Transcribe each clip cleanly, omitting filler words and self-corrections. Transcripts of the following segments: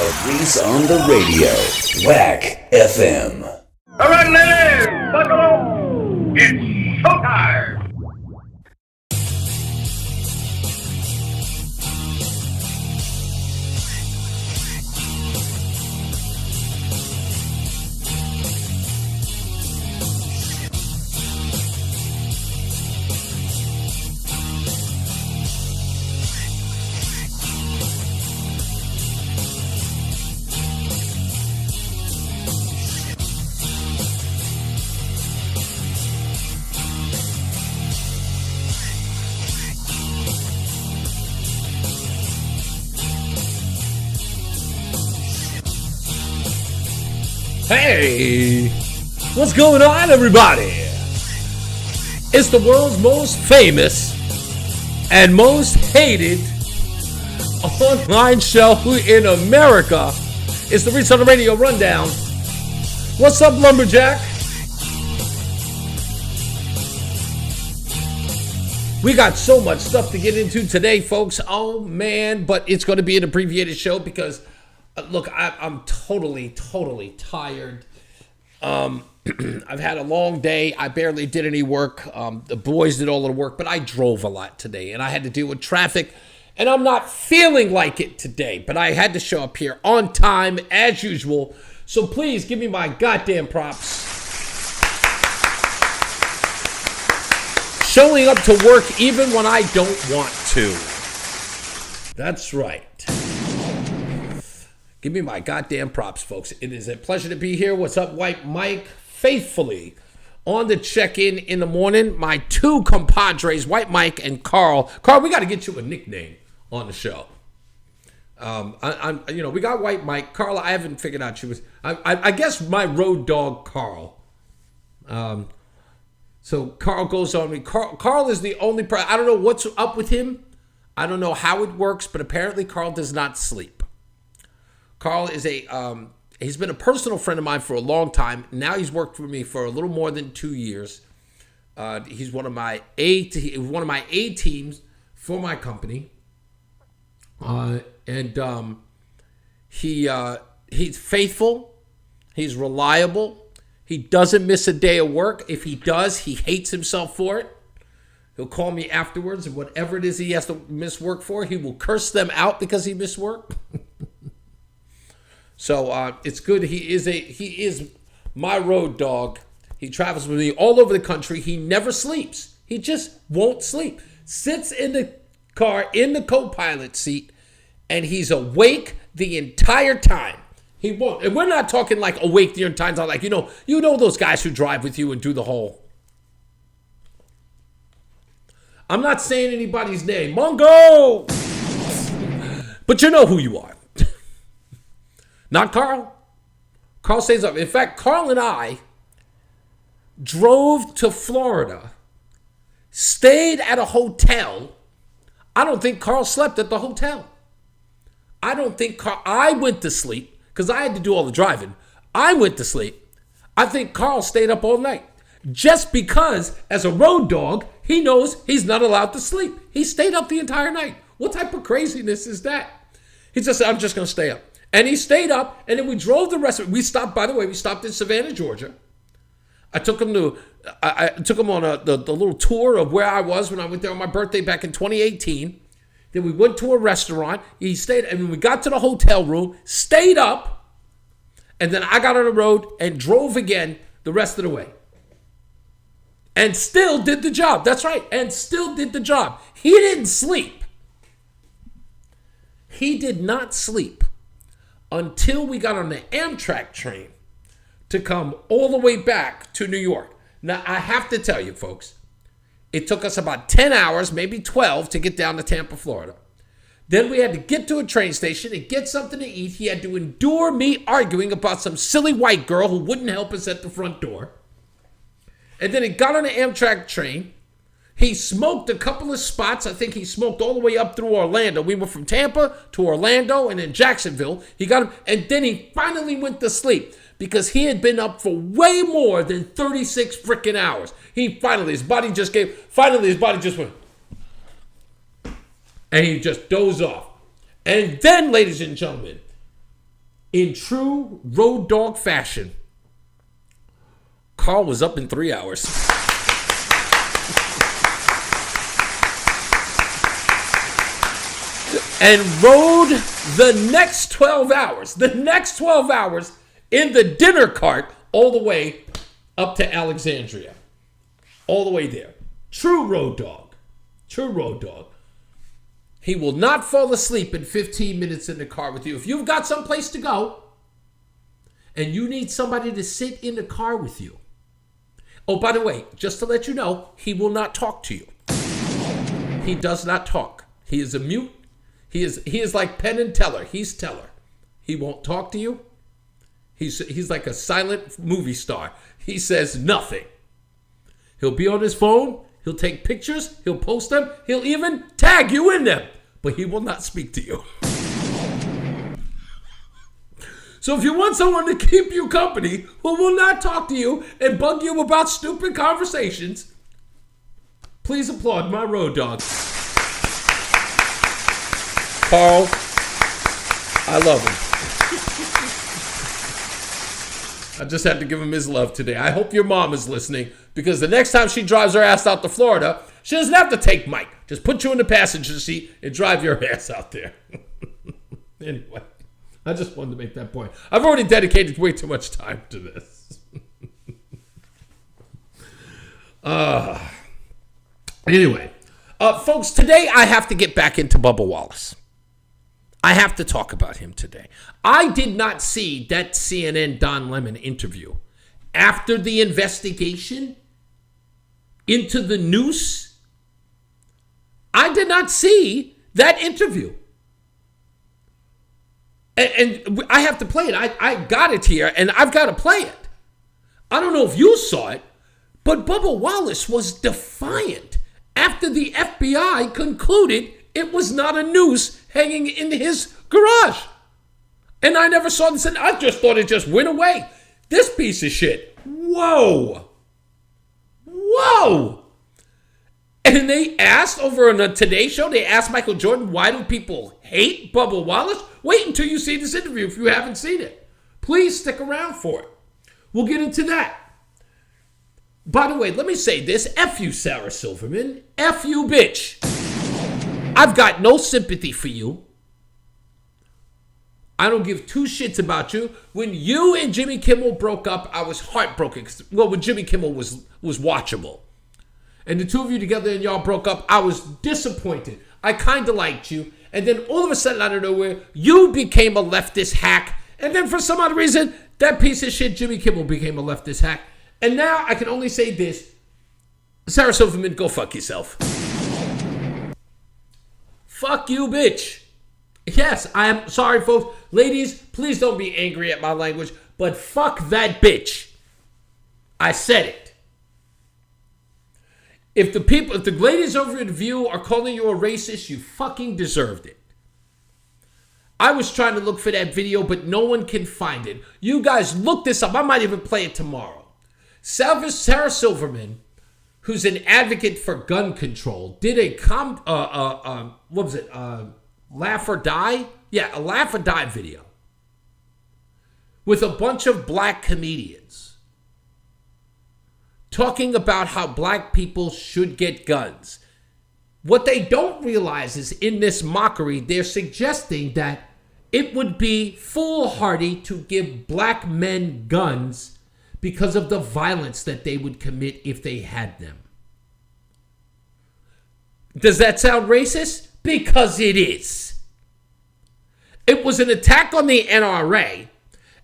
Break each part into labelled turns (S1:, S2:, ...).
S1: of Reese on the Radio. Whack FM.
S2: All right, ladies, buckle up. It's showtime.
S3: Hey, what's going on, everybody? It's the world's most famous and most hated online show in America. It's the Reese on the Radio Rundown. What's up, Lumberjack? We got so much stuff to get into today, folks. Oh, man, but it's going to be an abbreviated show because look, I'm totally tired. I've had a long day. I barely did any work. The boys did all of the work, but I drove a lot today, and I had to deal with traffic, and I'm not feeling like it today, but I had to show up here on time, as usual. So please give me my goddamn props. Showing up to work even when I don't want to. That's right. Give me my goddamn props, folks. It is a pleasure to be here. What's up, White Mike? Faithfully on the check-in in the morning. My two compadres, White Mike and Carl. Carl, we got to get you a nickname on the show. We got White Mike. Carl, I haven't figured out. I guess my road dog, Carl. So Carl goes on me. Carl is the only person. I don't know what's up with him. I don't know how it works, but apparently Carl does not sleep. Carl is he's been a personal friend of mine for a long time. Now he's worked for me for a little more than 2 years. He's one of my A teams for my company. He's faithful. He's reliable. He doesn't miss a day of work. If he does, he hates himself for it. He'll call me afterwards, and whatever it is he has to miss work for, he will curse them out because he missed work. So it's good. He is my road dog. He travels with me all over the country. He never sleeps. He just won't sleep. Sits in the car in the co-pilot seat, and he's awake the entire time. He won't. And we're not talking like awake the entire time. Like you know those guys who drive with you and do the whole. I'm not saying anybody's name, Mongo, but you know who you are. Not Carl. Carl stays up. In fact, Carl and I drove to Florida, stayed at a hotel. I don't think Carl slept at the hotel. I went to sleep because I had to do all the driving. I went to sleep. I think Carl stayed up all night just because, as a road dog, he knows he's not allowed to sleep. He stayed up the entire night. What type of craziness is that? He just said, I'm just going to stay up. And he stayed up, and then we drove the rest of it. We stopped in Savannah, Georgia. I took him on the little tour of where I was when I went there on my birthday back in 2018. Then we went to a restaurant. He stayed, and when we got to the hotel room, stayed up, and then I got on the road and drove again the rest of the way. And still did the job. That's right, and still did the job. He didn't sleep. He did not sleep until we got on the Amtrak train to come all the way back to New York. Now, I have to tell you, folks, it took us about 10 hours, maybe 12, to get down to Tampa, Florida. Then we had to get to a train station and get something to eat. He had to endure me arguing about some silly white girl who wouldn't help us at the front door. And then he got on the Amtrak train. He smoked a couple of spots. I think he smoked all the way up through Orlando. We went from Tampa to Orlando and then Jacksonville. He got him, and then he finally went to sleep because he had been up for way more than 36 freaking hours. His body just went, and he just dozed off. And then, ladies and gentlemen, In true road dog fashion, Carl was up in 3 hours. And rode the next 12 hours in the dinner cart all the way up to Alexandria. All the way there. True road dog. He will not fall asleep in 15 minutes in the car with you. If you've got someplace to go and you need somebody to sit in the car with you. Oh, by the way, just to let you know, he will not talk to you. He does not talk. He is a mute. He is like Penn and Teller. He's Teller. He won't talk to you. He's like a silent movie star. He says nothing. He'll be on his phone. He'll take pictures. He'll post them. He'll even tag you in them. But he will not speak to you. So if you want someone to keep you company who will not talk to you and bug you about stupid conversations, please applaud my road dog. Carl, I love him. I just had to give him his love today. I hope your mom is listening, because the next time she drives her ass out to Florida, she doesn't have to take Mike. Just put you in the passenger seat and drive your ass out there. Anyway, I just wanted to make that point. I've already dedicated way too much time to this. Anyway, folks, today I have to get back into Bubba Wallace. I have to talk about him today. I did not see that CNN Don Lemon interview after the investigation into the noose. I did not see that interview. And I have to play it. I got it here, and I've got to play it. I don't know if you saw it, but Bubba Wallace was defiant after the FBI concluded it was not a noose hanging in his garage. And I never saw this. I just thought it just went away. This piece of shit. Whoa. And they asked over on the Today Show, they asked Michael Jordan, why do people hate Bubba Wallace? Wait until you see this interview if you haven't seen it. Please stick around for it. We'll get into that. By the way, let me say this. F you, Sarah Silverman. F you, bitch. I've got no sympathy for you. I don't give two shits about you. When you and Jimmy Kimmel broke up, I was heartbroken. Well, when Jimmy Kimmel was watchable. And the two of you together and y'all broke up, I was disappointed. I kind of liked you. And then all of a sudden, out of nowhere, you became a leftist hack. And then for some odd reason, that piece of shit, Jimmy Kimmel, became a leftist hack. And now I can only say this. Sarah Silverman, go fuck yourself. Fuck you, bitch. Yes, I am sorry, folks. Ladies, please don't be angry at my language, but fuck that bitch. I said it. If the ladies over at View are calling you a racist, you fucking deserved it. I was trying to look for that video, but no one can find it. You guys look this up. I might even play it tomorrow. Sarah Silverman, who's an advocate for gun control, did a Laugh or Die? Yeah, a Laugh or Die video with a bunch of black comedians talking about how black people should get guns. What they don't realize is in this mockery, they're suggesting that it would be foolhardy to give black men guns because of the violence that they would commit if they had them. Does that sound racist? Because it is. It was an attack on the NRA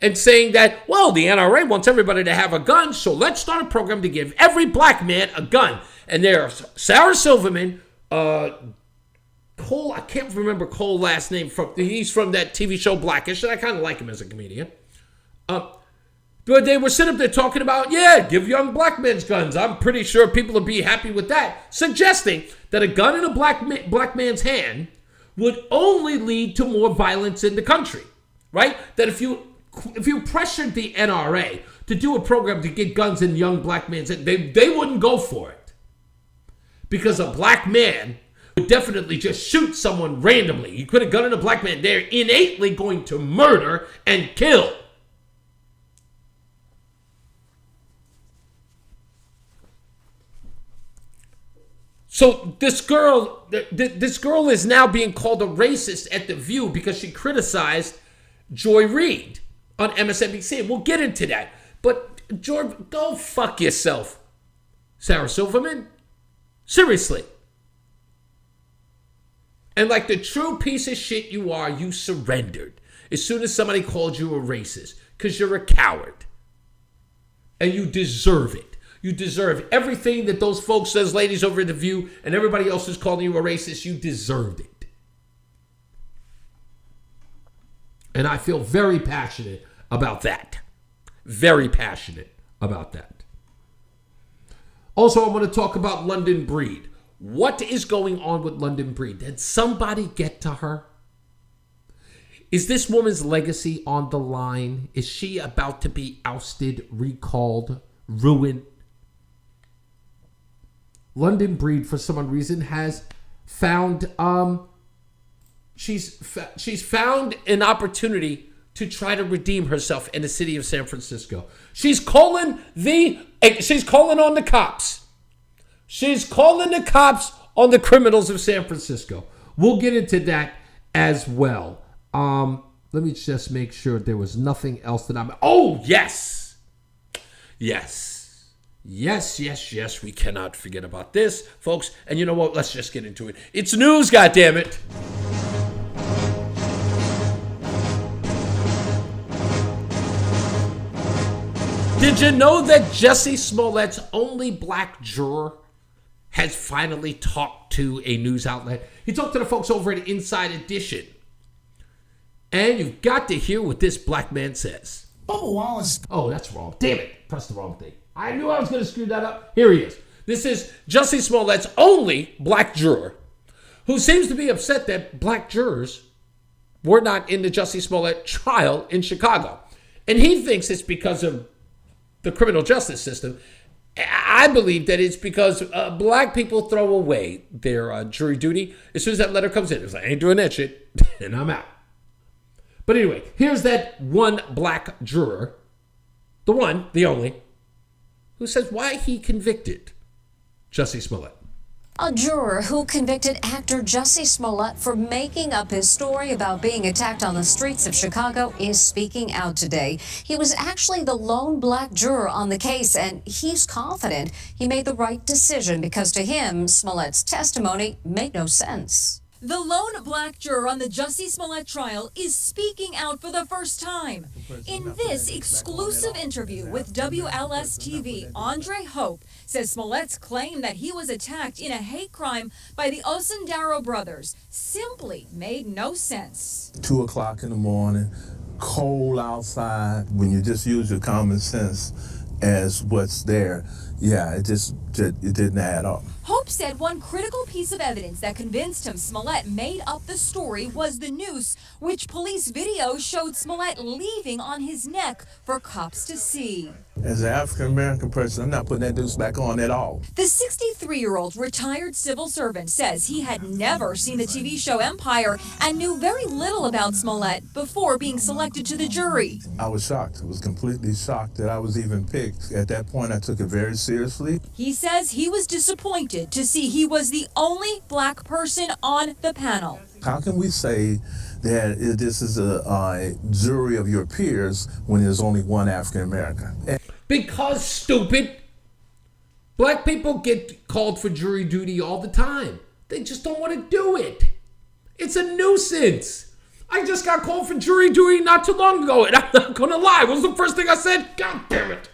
S3: and saying that, well, the NRA wants everybody to have a gun, so let's start a program to give every black man a gun. And there's Sarah Silverman, Cole, I can't remember Cole's last name. He's from that TV show Blackish, and I kind of like him as a comedian. But they were sitting up there talking about, yeah, give young black men guns. I'm pretty sure people would be happy with that. Suggesting that a gun in a black man's hand would only lead to more violence in the country, right? That if you pressured the NRA to do a program to get guns in young black men's hands, they wouldn't go for it. Because a black man would definitely just shoot someone randomly. You put a gun in a black man, they're innately going to murder and kill. So this girl is now being called a racist at The View because she criticized Joy Reid on MSNBC. We'll get into that. But George, go fuck yourself, Sarah Silverman. Seriously. And like the true piece of shit you are, you surrendered as soon as somebody called you a racist because you're a coward. And you deserve it. You deserve everything that those folks, those ladies over at The View, and everybody else who's calling you a racist. You deserved it. And I feel very passionate about that. Very passionate about that. Also, I want to talk about London Breed. What is going on with London Breed? Did somebody get to her? Is this woman's legacy on the line? Is she about to be ousted, recalled, ruined? London Breed, for some reason, has found she's found an opportunity to try to redeem herself in the city of San Francisco. She's calling on the cops. She's calling the cops on the criminals of San Francisco. We'll get into that as well. Let me just make sure there was nothing else that I'm... Oh, yes. Yes. Yes. We cannot forget about this, folks. And you know what? Let's just get into it. It's news, goddammit. Did you know that Jussie Smollett's only black juror has finally talked to a news outlet? He talked to the folks over at Inside Edition. And you've got to hear what this black man says.
S4: Bubba Wallace.
S3: Oh, that's wrong. Damn it. Pressed the wrong thing. I knew I was going to screw that up. Here he is. This is Jussie Smollett's only black juror, who seems to be upset that black jurors were not in the Jussie Smollett trial in Chicago. And he thinks it's because of the criminal justice system. I believe that it's because black people throw away their jury duty as soon as that letter comes in. It's like, I ain't doing that shit, and I'm out. But anyway, here's that one black juror, the one, the only, who says why he convicted Jussie Smollett.
S5: A juror who convicted actor Jussie Smollett for making up his story about being attacked on the streets of Chicago is speaking out today. He was actually the lone black juror on the case, and he's confident he made the right decision because to him, Smollett's testimony made no sense.
S6: The lone black juror on the Jussie Smollett trial is speaking out for the first time. In this exclusive interview with WLS-TV, Andre Hope says Smollett's claim that he was attacked in a hate crime by the Osendaro brothers simply made no sense.
S7: 2 o'clock in the morning, cold outside, when you just use your common sense as what's there, it didn't add up.
S6: Hope said one critical piece of evidence that convinced him Smollett made up the story was the noose, which police video showed Smollett leaving on his neck for cops to see.
S7: As an African-American person, I'm not putting that noose back on at all.
S6: The 63-year-old retired civil servant says he had never seen the TV show Empire and knew very little about Smollett before being selected to the jury.
S7: I was shocked. I was completely shocked that I was even picked. At that point, I took it very seriously.
S6: He says he was disappointed to see he was the only black person on the panel.
S7: How can we say that this is a jury of your peers when there's only one African American?
S3: Because, stupid, black people get called for jury duty all the time. They just don't want to do it. It's a nuisance. I just got called for jury duty not too long ago, and I'm not going to lie. What was the first thing I said? God damn it.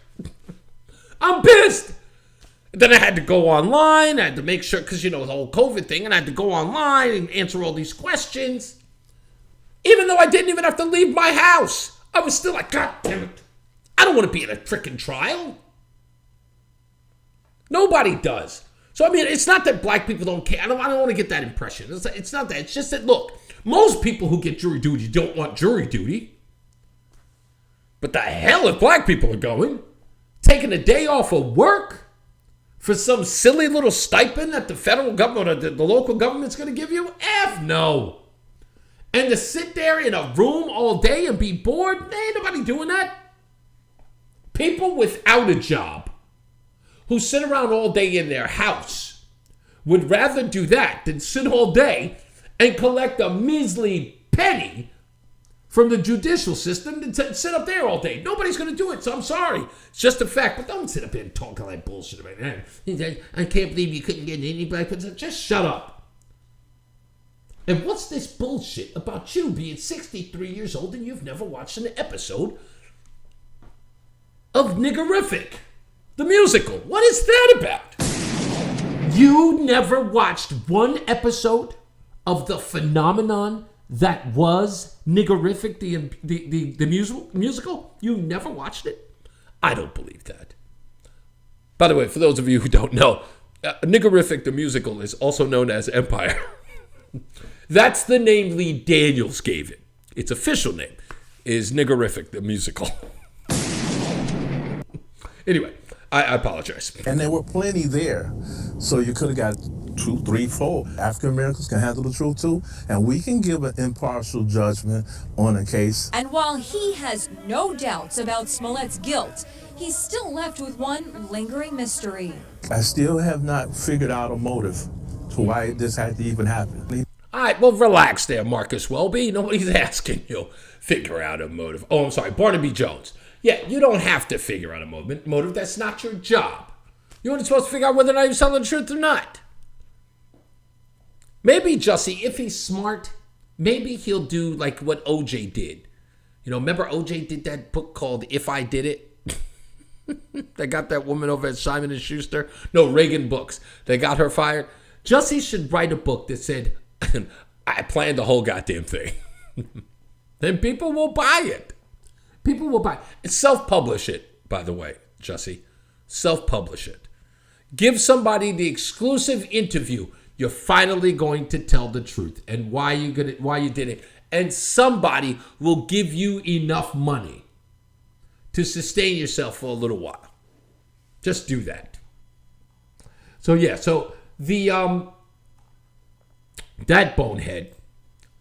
S3: I'm pissed. Then I had to go online. I had to make sure, because, the whole COVID thing, and I had to go online and answer all these questions. Even though I didn't even have to leave my house, I was still like, God damn it. I don't want to be in a freaking trial. Nobody does. So, it's not that black people don't care. I don't want to get that impression. It's not that. It's just that, look, most people who get jury duty don't want jury duty. But the hell if black people are going, taking a day off of work For some silly little stipend that the federal government or the local government's going to give you? F no. And to sit there in a room all day and be bored? Ain't nobody doing that. People without a job who sit around all day in their house would rather do that than sit all day and collect a measly penny from the judicial system than sit up there all day. Nobody's going to do it, so I'm sorry. It's just a fact. But don't sit up here and talk all that bullshit about it. I can't believe you couldn't get anybody. Just shut up. And what's this bullshit about you being 63 years old and you've never watched an episode of Niggerific, the musical? What is that about? You never watched one episode of the phenomenon that was Niggerific, the musical? You never watched it? I don't believe that. By the way, for those of you who don't know, Niggerific, the musical, is also known as Empire. That's the name Lee Daniels gave it. Its official name is Niggerific, the musical. Anyway, I apologize.
S7: And there were plenty there. So you could have got 2, 3, 4. African Americans can handle the truth too. And we can give an impartial judgment on a case.
S6: And while he has no doubts about Smollett's guilt, he's still left with one lingering mystery.
S7: I still have not figured out a motive to why this had to even happen.
S3: All right, well, relax there, Marcus Welby. Nobody's asking you figure out a motive. Oh, I'm sorry, Barnaby Jones. Yeah, you don't have to figure out a motive. That's not your job. You're only supposed to figure out whether or not you're telling the truth or not. Maybe Jussie, if he's smart, maybe he'll do like what OJ did. You know, remember OJ did that book called If I Did It? They got that woman over at Simon & Schuster. No, Reagan Books. They got her fired. Jussie should write a book that said, I planned the whole goddamn thing. Then people will buy it. People will buy it. Self-publish it, by the way, Jussie. Self-publish it. Give somebody the exclusive interview. You're finally going to tell the truth and why you did it. And somebody will give you enough money to sustain yourself for a little while. Just do that. So yeah, so the that bonehead,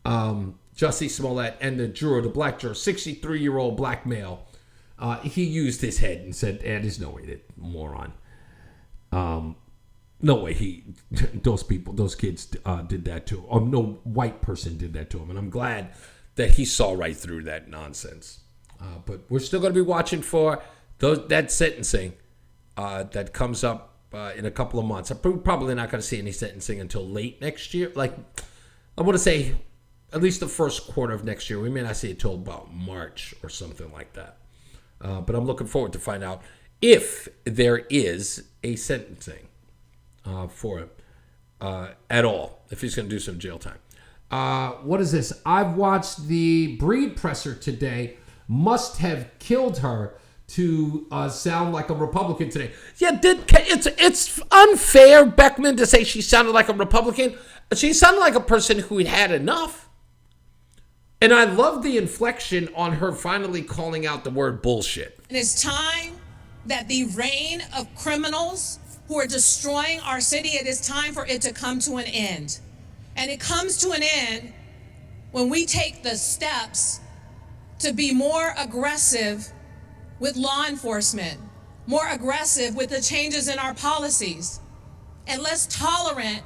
S3: Jussie Smollett, and the juror, the black juror, 63-year-old black male, he used his head and said, there's no way that moron. No way those kids did that to him. Or no white person did that to him. And I'm glad that he saw right through that nonsense. But we're still going to be watching for that sentencing that comes up in a couple of months. I'm probably not going to see any sentencing until late next year. Like, I want to say at least the first quarter of next year. We may not see it till about March or something like that. But I'm looking forward to find out if there is a sentencing for him at all, if he's going to do some jail time. What is this? I've watched the Breed Presser today. Must have killed her to sound like a Republican today. Yeah, it's unfair, Beckman, to say she sounded like a Republican. She sounded like a person who had enough. And I love the inflection on her finally calling out the word bullshit.
S4: And it's time that the reign of criminals who are destroying our city, it is time for it to come to an end. And it comes to an end when we take the steps to be more aggressive with law enforcement, more aggressive with the changes in our policies, and less tolerant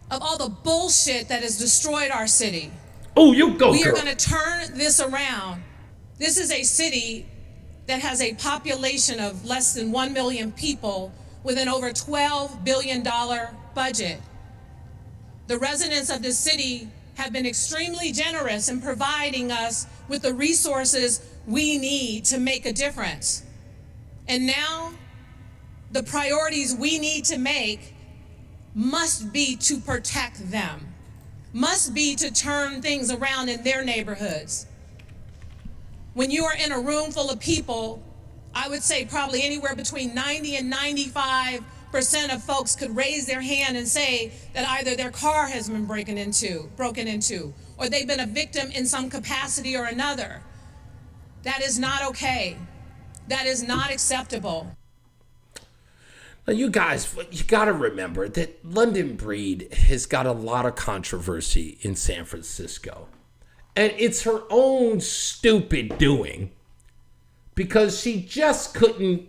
S4: of all the bullshit that has destroyed our city.
S3: Oh, you go,
S4: We
S3: girl.
S4: are going to turn this around. This is a city that has a population of less than 1 million people with an over $12 billion budget. The residents of this city have been extremely generous in providing us with the resources we need to make a difference. And now, the priorities we need to make must be to protect them, must be to turn things around in their neighborhoods. When you are in a room full of people, I would say probably anywhere between 90 and 95% of folks could raise their hand and say that either their car has been broken into, or they've been a victim in some capacity or another. That is not okay. That is not acceptable.
S3: Now, you guys, you got to remember that London Breed has got a lot of controversy in San Francisco. And it's her own stupid doing because she just couldn't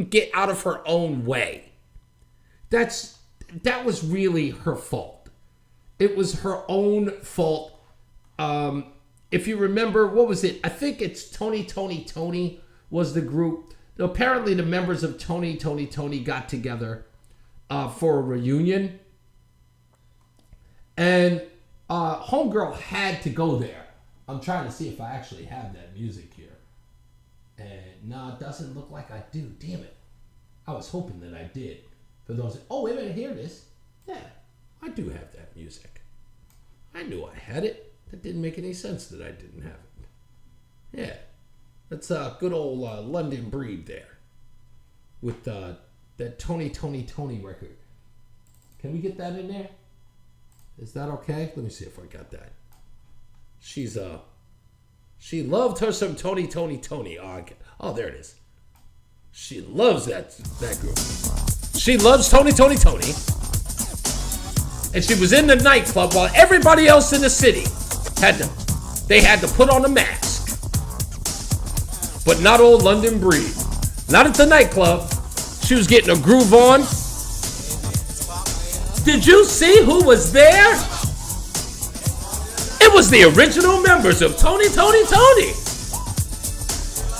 S3: get out of her own way. That was really her fault. It was her own fault. If you remember, what was it? I think it's Tony was the group. Apparently the members of Tony got together for a reunion. And Homegirl had to go there. I'm trying to see if I actually have that music here. And no, it doesn't look like I do. Damn it. I was hoping that I did. For those, oh, wait a minute, here it is. Yeah, I do have that music. I knew I had it. That didn't make any sense that I didn't have it. Yeah, that's a good old London Breed there. With that Tony record. Can we get that in there? Is that okay? Let me see if I got that. She loved her some Tony. Oh, there it is. She loves that group. She loves Tony. And she was in the nightclub while everybody else in the city had to put on a mask. But not old London Breed. Not at the nightclub. She was getting a groove on. Did you see who was there? It was the original members of Tony.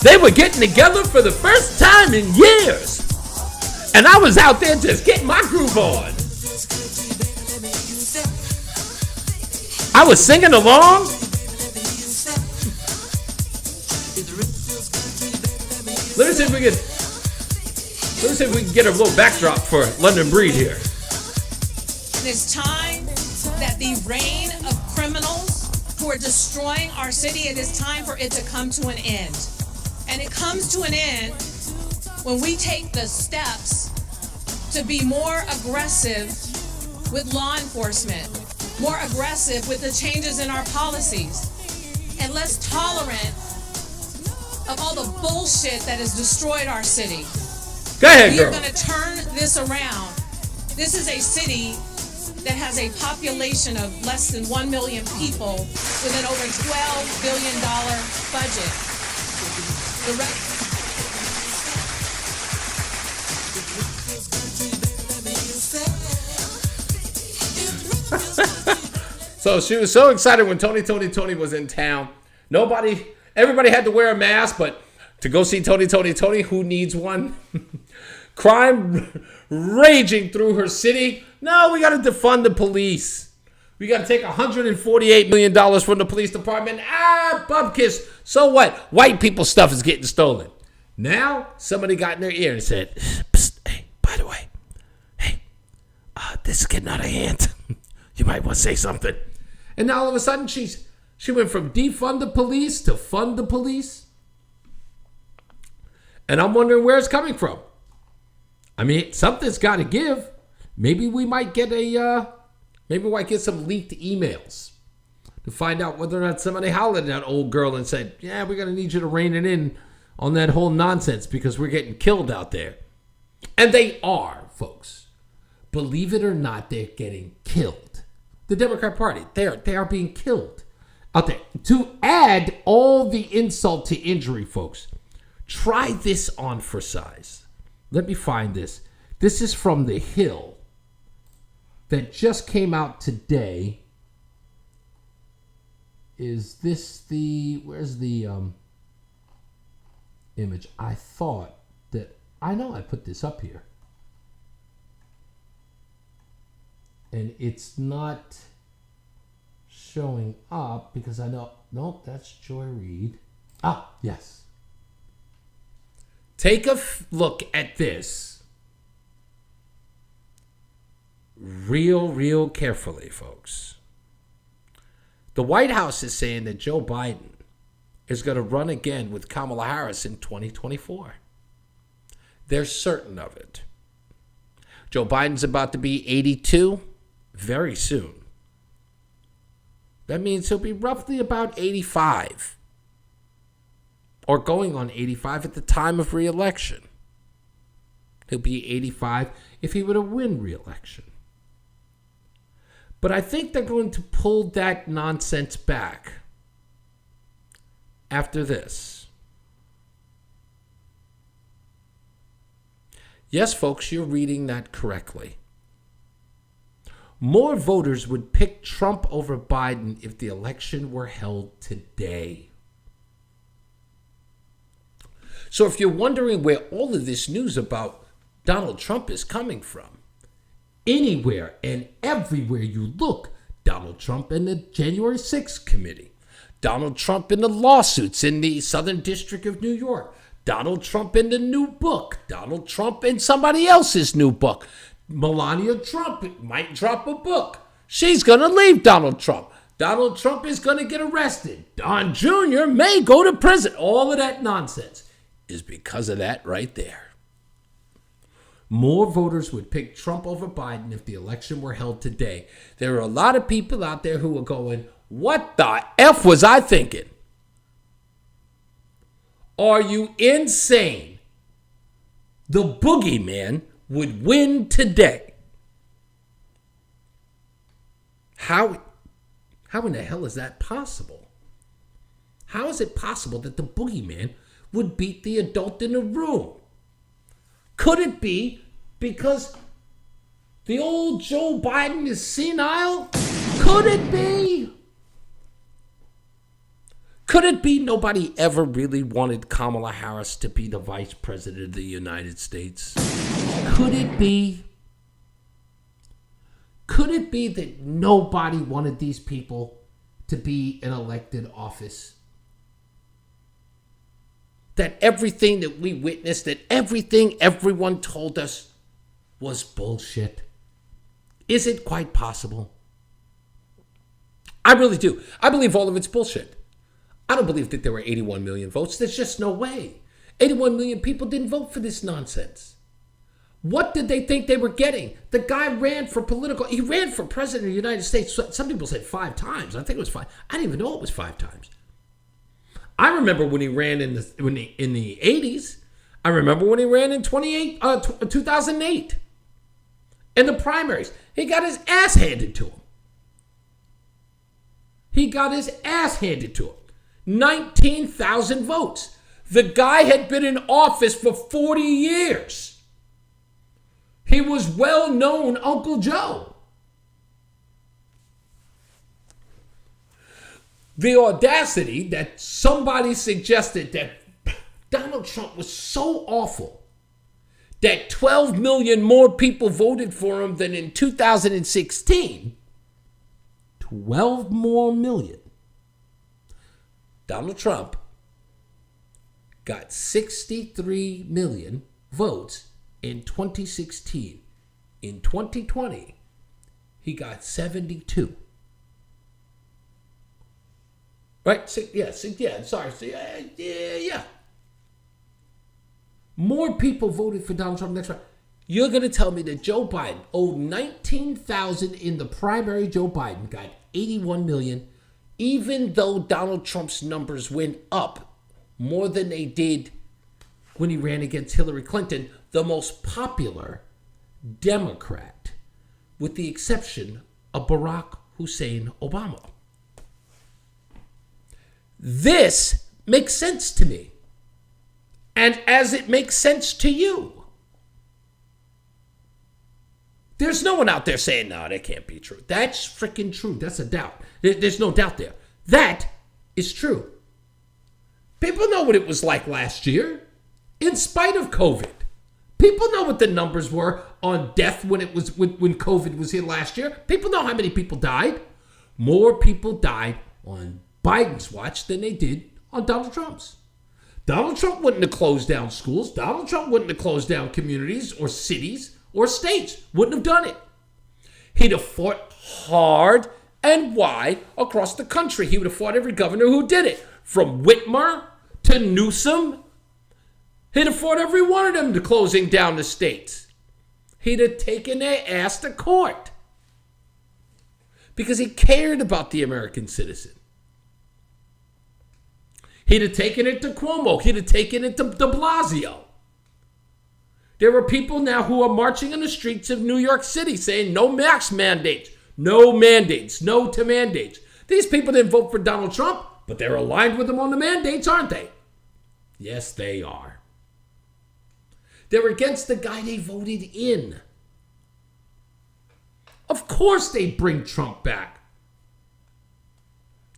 S3: They were getting together for the first time in years. And I was out there just getting my groove on. I was singing along. Let me see if we can get a little backdrop for London Breed here.
S4: It is time that the reign of criminals who are destroying our city, it is time for it to come to an end. And it comes to an end when we take the steps to be more aggressive with law enforcement, more aggressive with the changes in our policies, and less tolerant of all the bullshit that has destroyed our city.
S3: Go ahead, girl.
S4: We are going to turn this around. This is a city that has a population of less than 1 million people with an over $12 billion budget.
S3: So she was so excited when Tony was in town. Everybody had to wear a mask, but to go see Tony, who needs one? Crime raging through her city. No, we got to defund the police. We got to take $148 million from the police department. Bubkiss. So what? White people stuff is getting stolen. Now, somebody got in their ear and said, psst, hey, by the way, this is getting out of hand. You might want to say something. And now all of a sudden, she went from defund the police to fund the police. And I'm wondering where it's coming from. I mean, something's got to give. Maybe we might get some leaked emails to find out whether or not somebody hollered at that old girl and said, yeah, we're going to need you to rein it in on that whole nonsense because we're getting killed out there. And they are, folks. Believe it or not, they're getting killed. The Democrat Party, they are being killed out there. To add all the insult to injury, folks, try this on for size. Let me find this. This is from The Hill that just came out today. Is this where's the image? I know I put this up here. And it's not showing up because I know, nope, that's Joy Reid. Yes. Take a look at this real carefully, folks. The White House is saying that Joe Biden is going to run again with Kamala Harris in 2024. They're certain of it. Joe Biden's about to be 82 very soon. That means he'll be roughly about 85 or going on 85 at the time of re-election. He'll be 85 if he were to win re-election. But I think they're going to pull that nonsense back after this. Yes, folks, you're reading that correctly. More voters would pick Trump over Biden if the election were held today. So if you're wondering where all of this news about Donald Trump is coming from, anywhere and everywhere you look, Donald Trump and the January 6th committee, Donald Trump in the lawsuits in the Southern District of New York, Donald Trump in the new book, Donald Trump in somebody else's new book, Melania Trump might drop a book. She's going to leave Donald Trump. Donald Trump is going to get arrested. Don Jr. may go to prison. All of that nonsense is because of that right there. More voters would pick Trump over Biden if the election were held today. There are a lot of people out there who are going, what the F was I thinking? Are you insane? The boogeyman would win today. How in the hell is that possible? How is it possible that the boogeyman would beat the adult in the room? Could it be because the old Joe Biden is senile? Could it be? Could it be nobody ever really wanted Kamala Harris to be the vice president of the United States? Could it be? Could it be that nobody wanted these people to be in elected office? That everything that we witnessed, that everything everyone told us was bullshit? Is it quite possible? I really do. I believe all of it's bullshit. I don't believe that there were 81 million votes. There's just no way. 81 million people didn't vote for this nonsense. What did they think they were getting? The guy ran for he ran for president of the United States. Some people said 5 times. I think it was 5. I didn't even know it was 5 times. I remember when he ran in the 80s. I remember when he ran in 2008. In the primaries. He got his ass handed to him. 19,000 votes. The guy had been in office for 40 years. He was well-known Uncle Joe. The audacity that somebody suggested that Donald Trump was so awful that 12 million more people voted for him than in 2016. 12 more million. Donald Trump got 63 million votes in 2016. In 2020, he got 72. Right? Yeah. More people voted for Donald Trump. That's right. You're going to tell me that Joe Biden owed 19,000 in the primary. Joe Biden got 81 million, even though Donald Trump's numbers went up more than they did when he ran against Hillary Clinton, the most popular Democrat, with the exception of Barack Hussein Obama. This makes sense to me. And as it makes sense to you. There's no one out there saying, no, that can't be true. That's freaking true. That's a doubt. There's no doubt there. That is true. People know what it was like last year, in spite of COVID. People know what the numbers were on death when COVID was here last year. People know how many people died. More people died on Biden's watch than they did on Donald Trump's. Donald Trump wouldn't have closed down schools. Donald Trump wouldn't have closed down communities or cities or states. Wouldn't have done it. He'd have fought hard and wide across the country. He would have fought every governor who did it. From Whitmer to Newsom. He'd have fought every one of them to closing down the states. He'd have taken their ass to court. Because he cared about the American citizen. He'd have taken it to Cuomo. He'd have taken it to de Blasio. There are people now who are marching in the streets of New York City saying no mask mandates, no mandates, no to mandates. These people didn't vote for Donald Trump, but they're aligned with him on the mandates, aren't they? Yes, they are. They're against the guy they voted in. Of course they bring Trump back.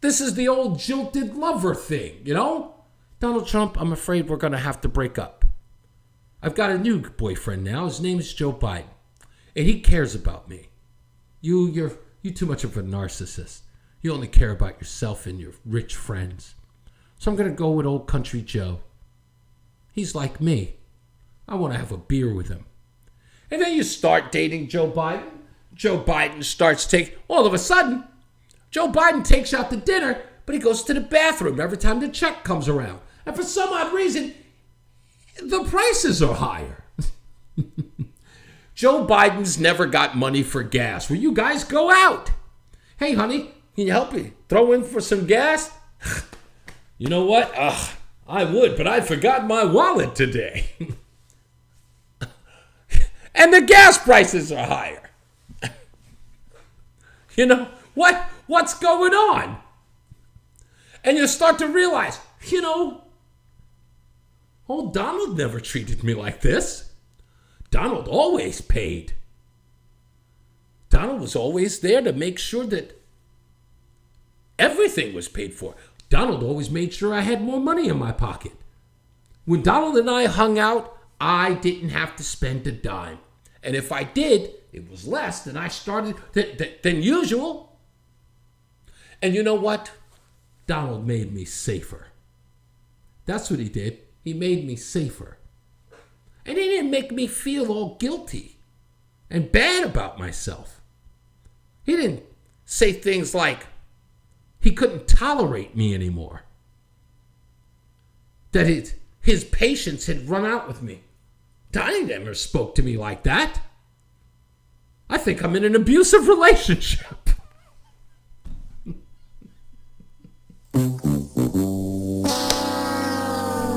S3: This is the old jilted lover thing, you know? Donald Trump, I'm afraid we're going to have to break up. I've got a new boyfriend now. His name is Joe Biden. And he cares about me. You're too much of a narcissist. You only care about yourself and your rich friends. So I'm going to go with old country Joe. He's like me. I want to have a beer with him. And then you start dating Joe Biden. Joe Biden starts taking... All of a sudden, Joe Biden takes you out to dinner, but he goes to the bathroom every time the check comes around. And for some odd reason, the prices are higher. Joe Biden's never got money for gas. Will you guys go out? Hey, honey, can you help me throw in for some gas? You know what? I would, but I forgot my wallet today. And the gas prices are higher. You know, what's going on? And you start to realize, you know, old Donald never treated me like this. Donald always paid. Donald was always there to make sure that everything was paid for. Donald always made sure I had more money in my pocket. When Donald and I hung out, I didn't have to spend a dime. And if I did, it was less than I started than usual. And you know what? Donald made me safer. That's what he did. He made me safer. And he didn't make me feel all guilty and bad about myself. He didn't say things like he couldn't tolerate me anymore. That his patience had run out with me. Donnie never spoke to me like that. I think I'm in an abusive relationship.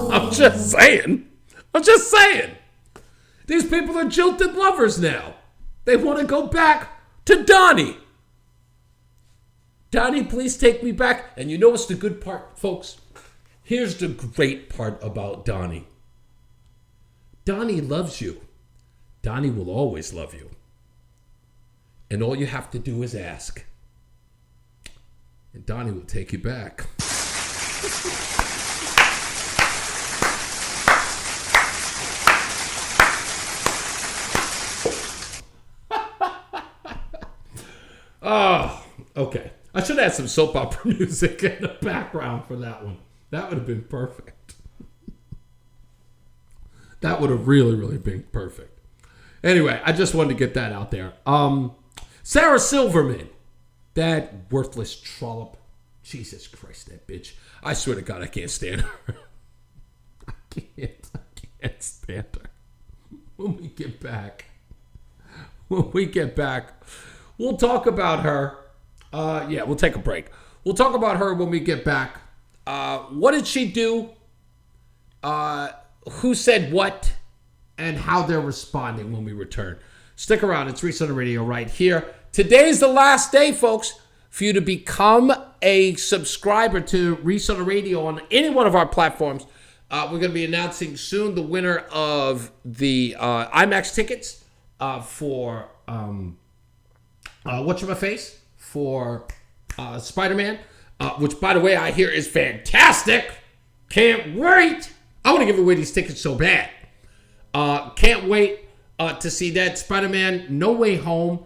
S3: I'm just saying. These people are jilted lovers now. They want to go back to Donnie. Donnie, please take me back. And you know what's the good part, folks? Here's the great part about Donnie. Donnie loves you. Donnie will always love you. And all you have to do is ask. And Donnie will take you back. Oh, okay. I should have some soap opera music in the background for that one. That would have been perfect. That would have really, really been perfect. Anyway, I just wanted to get that out there. Sarah Silverman, that worthless trollop. Jesus Christ, that bitch. I swear to God, I can't stand her. I can't stand her. When we get back, we'll talk about her. We'll take a break. We'll talk about her when we get back. What did she do? Who said what? And how they're responding when we return. Stick around. It's Reese On The Radio right here. Today's the last day, folks, for you to become a subscriber to Reese On The Radio on any one of our platforms. We're going to be announcing soon the winner of the IMAX tickets for whatchamacface for Spider-Man, which, by the way, I hear is fantastic. Can't wait. I want to give away these tickets so bad. Can't wait to see that. Spider-Man No Way Home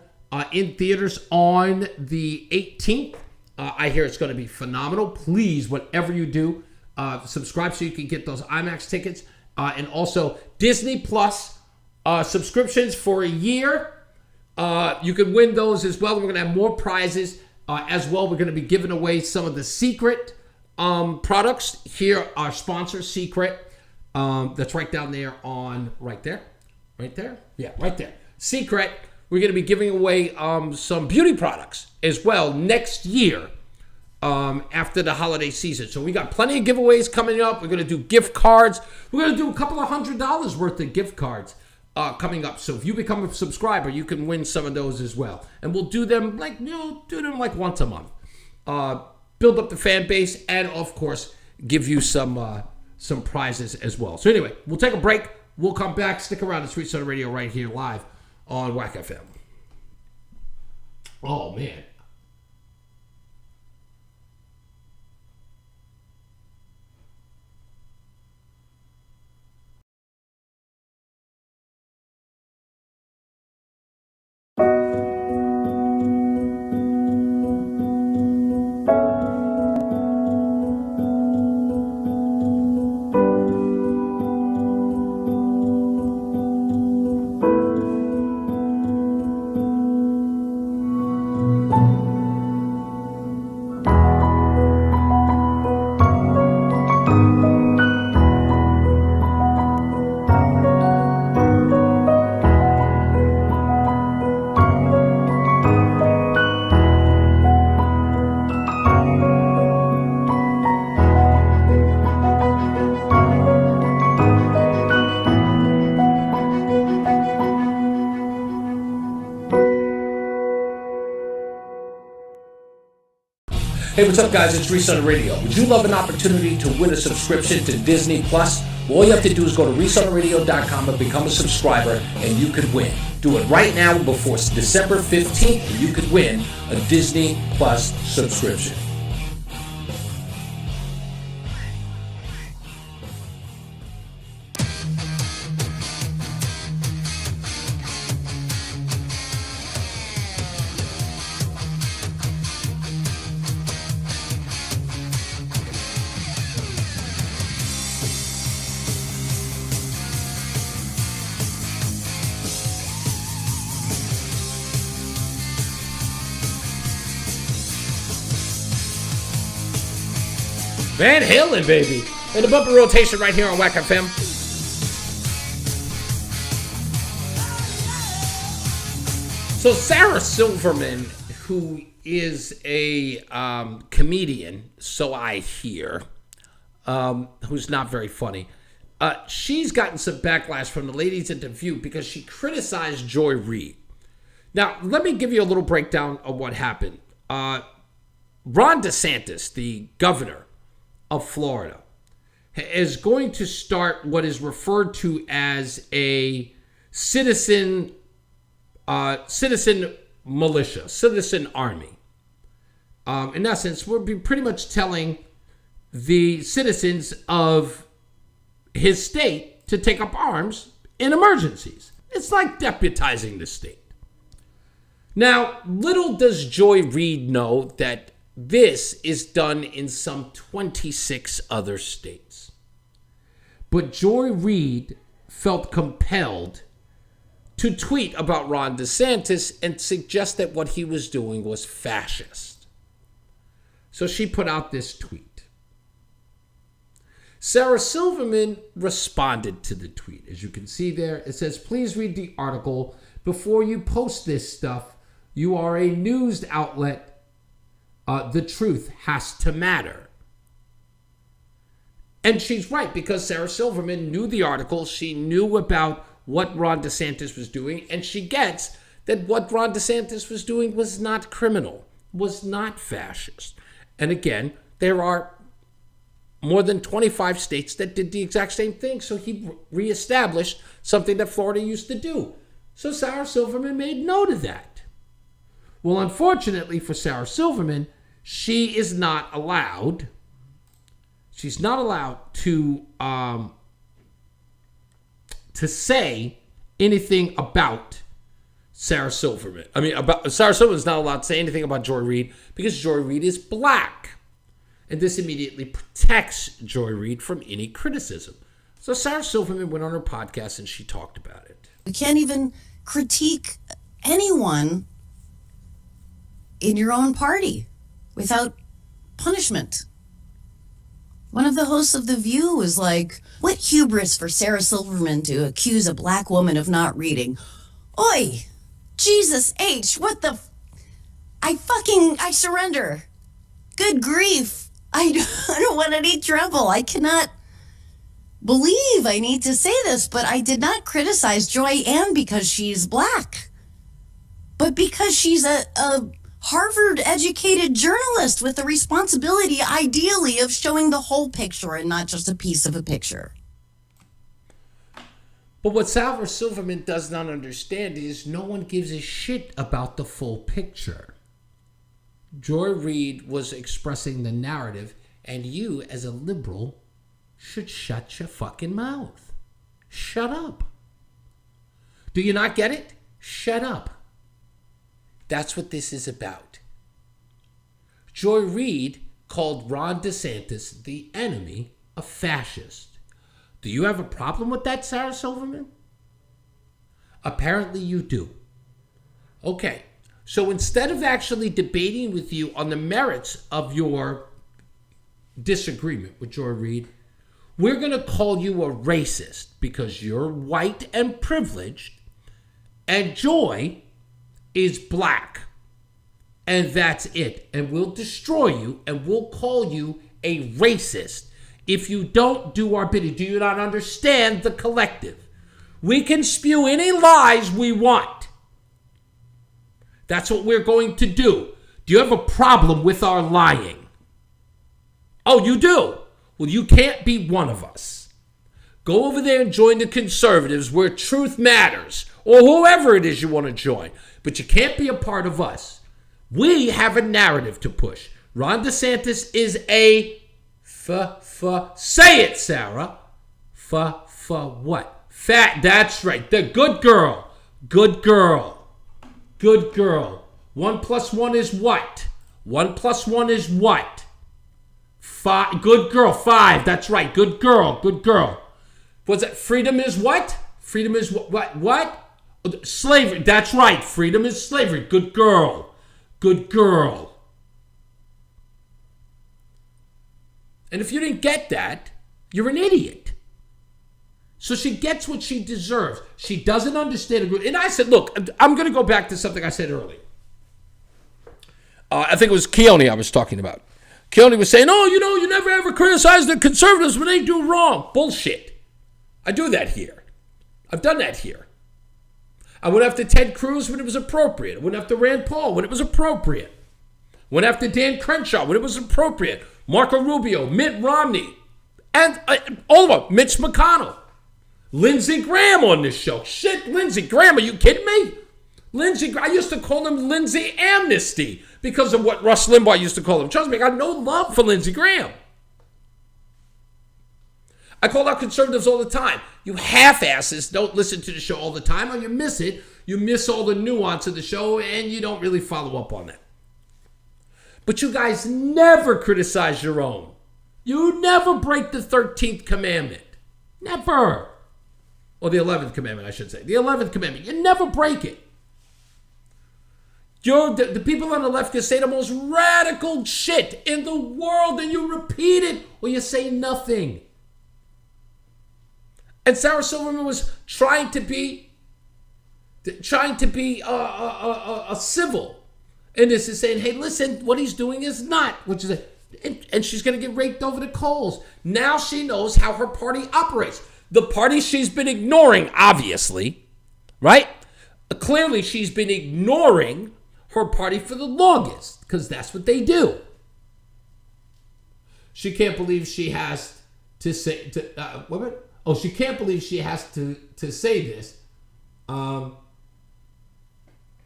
S3: in theaters on the 18th. I hear it's going to be phenomenal. Please, whatever you do, subscribe so you can get those IMAX tickets. And also Disney Plus subscriptions for a year. You can win those as well. We're going to have more prizes as well. We're going to be giving away some of the Secret products. Here, our sponsor, Secret. That's right down there on, right there. Yeah, right there. Secret. We're going to be giving away some beauty products as well next year after the holiday season. So we got plenty of giveaways coming up. We're going to do gift cards. We're going to do a couple of $100 worth of gift cards coming up. So if you become a subscriber, you can win some of those as well. And we'll do them like once a month. Build up the fan base, and of course, give you some prizes as well. So anyway, we'll take a break. We'll come back. Stick around to Reese On The Radio right here live on WAC FM. Oh, man. Hey, what's up, guys? It's Reese On The Radio. Would you love an opportunity to win a subscription to Disney Plus? Well, all you have to do is go to ReeseOnTheRadio.com and become a subscriber, and you could win. Do it right now before December 15th, and you could win a Disney Plus subscription. Van Halen, baby. In the bumper rotation right here on WAC FM. So Sarah Silverman, who is a comedian, so I hear, who's not very funny, she's gotten some backlash from the ladies at The View because she criticized Joy Reid. Now, let me give you a little breakdown of what happened. Ron DeSantis, the governor of Florida, is going to start what is referred to as a citizen militia, citizen army. In essence, we'll be pretty much telling the citizens of his state to take up arms in emergencies. It's like deputizing the state. Now, little does Joy Reid know that this is done in some 26 other states. But Joy Reid felt compelled to tweet about Ron DeSantis and suggest that what he was doing was fascist. So she put out this tweet. Sarah Silverman responded to the tweet. As you can see there, it says, "Please read the article before you post this stuff. You are a news outlet. The truth has to matter." And she's right, because Sarah Silverman knew the article. She knew about what Ron DeSantis was doing, and she gets that what Ron DeSantis was doing was not criminal, was not fascist. And again, there are more than 25 states that did the exact same thing, so he reestablished something that Florida used to do. So Sarah Silverman made note of that. Well, unfortunately for Sarah Silverman, she is not allowed. She's not allowed to say anything about Sarah Silverman. Sarah Silverman's not allowed to say anything about Joy Reid because Joy Reid is black, and this immediately protects Joy Reid from any criticism. So Sarah Silverman went on her podcast and she talked about it.
S8: You can't even critique anyone in your own party without punishment. One of the hosts of The View was like, "What hubris for Sarah Silverman to accuse a black woman of not reading." Oi, Jesus H, what the I surrender. Good grief. I don't want any trouble. I cannot believe I need to say this, but I did not criticize Joy Ann because she's black, but because she's a Harvard-educated journalist with the responsibility, ideally, of showing the whole picture and not just a piece of a picture.
S3: But what Sarah Silverman does not understand is no one gives a shit about the full picture. Joy Reid was expressing the narrative, and you, as a liberal, should shut your fucking mouth. Shut up. Do you not get it? Shut up. That's what this is about. Joy Reid called Ron DeSantis the enemy, a fascist. Do you have a problem with that, Sarah Silverman? Apparently you do. Okay, so instead of actually debating with you on the merits of your disagreement with Joy Reid, we're going to call you a racist because you're white and privileged, and Joy is black. And that's it. And we'll destroy you, and we'll call you a racist if you don't do our bidding. Do you not understand the collective? We can spew any lies we want. That's what we're going to do. Do you have a problem with our lying? Oh, you do? Well, you can't be one of us. Go over there and join the conservatives where truth matters, or whoever it is you want to join. But you can't be a part of us. We have a narrative to push. Ron DeSantis is a say it, Sarah. What? Fat, that's right. The good girl. Good girl. Good girl. 1 + 1 is what? 1 + 1 is what? 5. Good girl. 5. That's right. Good girl. Good girl. What's that? Freedom is what? Freedom is what? What? Slavery. That's right. Freedom is slavery. Good girl. Good girl. And if you didn't get that, you're an idiot. So she gets what she deserves. She doesn't understand. And I said, look, I'm going to go back to something I said earlier. I think it was Keone I was talking about. Keone was saying, oh, you never ever criticize the conservatives when they do wrong. Bullshit. I do that here. I've done that here. I went after Ted Cruz when it was appropriate. I went after Rand Paul when it was appropriate. Went after Dan Crenshaw when it was appropriate. Marco Rubio, Mitt Romney, and all of them, Mitch McConnell. Lindsey Graham on this show. Shit, Lindsey Graham, are you kidding me? I used to call him Lindsey Amnesty because of what Rush Limbaugh used to call him. Trust me, I got no love for Lindsey Graham. I call out conservatives all the time. You half-asses don't listen to the show all the time, or you miss it. You miss all the nuance of the show, and you don't really follow up on that. But you guys never criticize your own. You never break the 13th commandment. Never. Or the 11th commandment, I should say. The 11th commandment. You never break it. The people on the left can say the most radical shit in the world, and you repeat it, or you say nothing. And Sarah Silverman was trying to be a civil. And this is saying, hey, listen, what he's doing is not, which is, and she's going to get raked over the coals. Now she knows how her party operates. The party she's been ignoring, obviously, right? Clearly, she's been ignoring her party for the longest, because that's what they do. She can't believe she has to say, she can't believe she has to say this.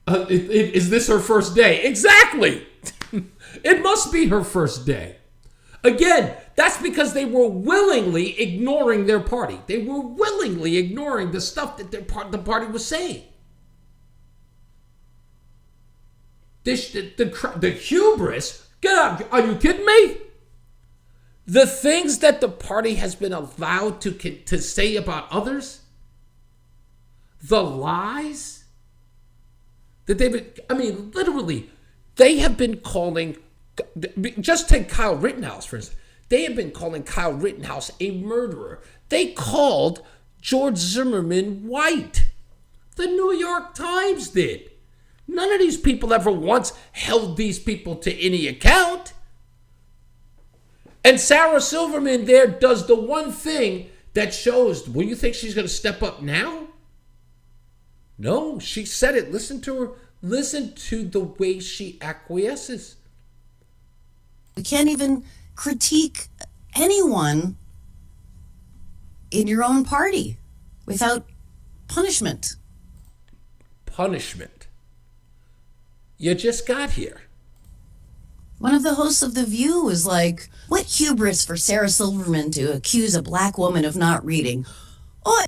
S3: Is this her first day? Exactly. It must be her first day. Again, that's because they were willingly ignoring their party. They were willingly ignoring the stuff that the party was saying. The hubris. Get up. Are you kidding me? The things that the party has been allowed to say about others, the lies that they've been, literally, they have been calling, just take Kyle Rittenhouse, for instance. They have been calling Kyle Rittenhouse a murderer. They called George Zimmerman white. The New York Times did. None of these people ever once held these people to any account. And Sarah Silverman there does the one thing that shows, will you think she's going to step up now? No, she said it. Listen to her. Listen to the way she acquiesces.
S8: You can't even critique anyone in your own party without punishment.
S3: Punishment. You just got here.
S8: One of the hosts of The View was like, what hubris for Sarah Silverman to accuse a black woman of not reading. Oh,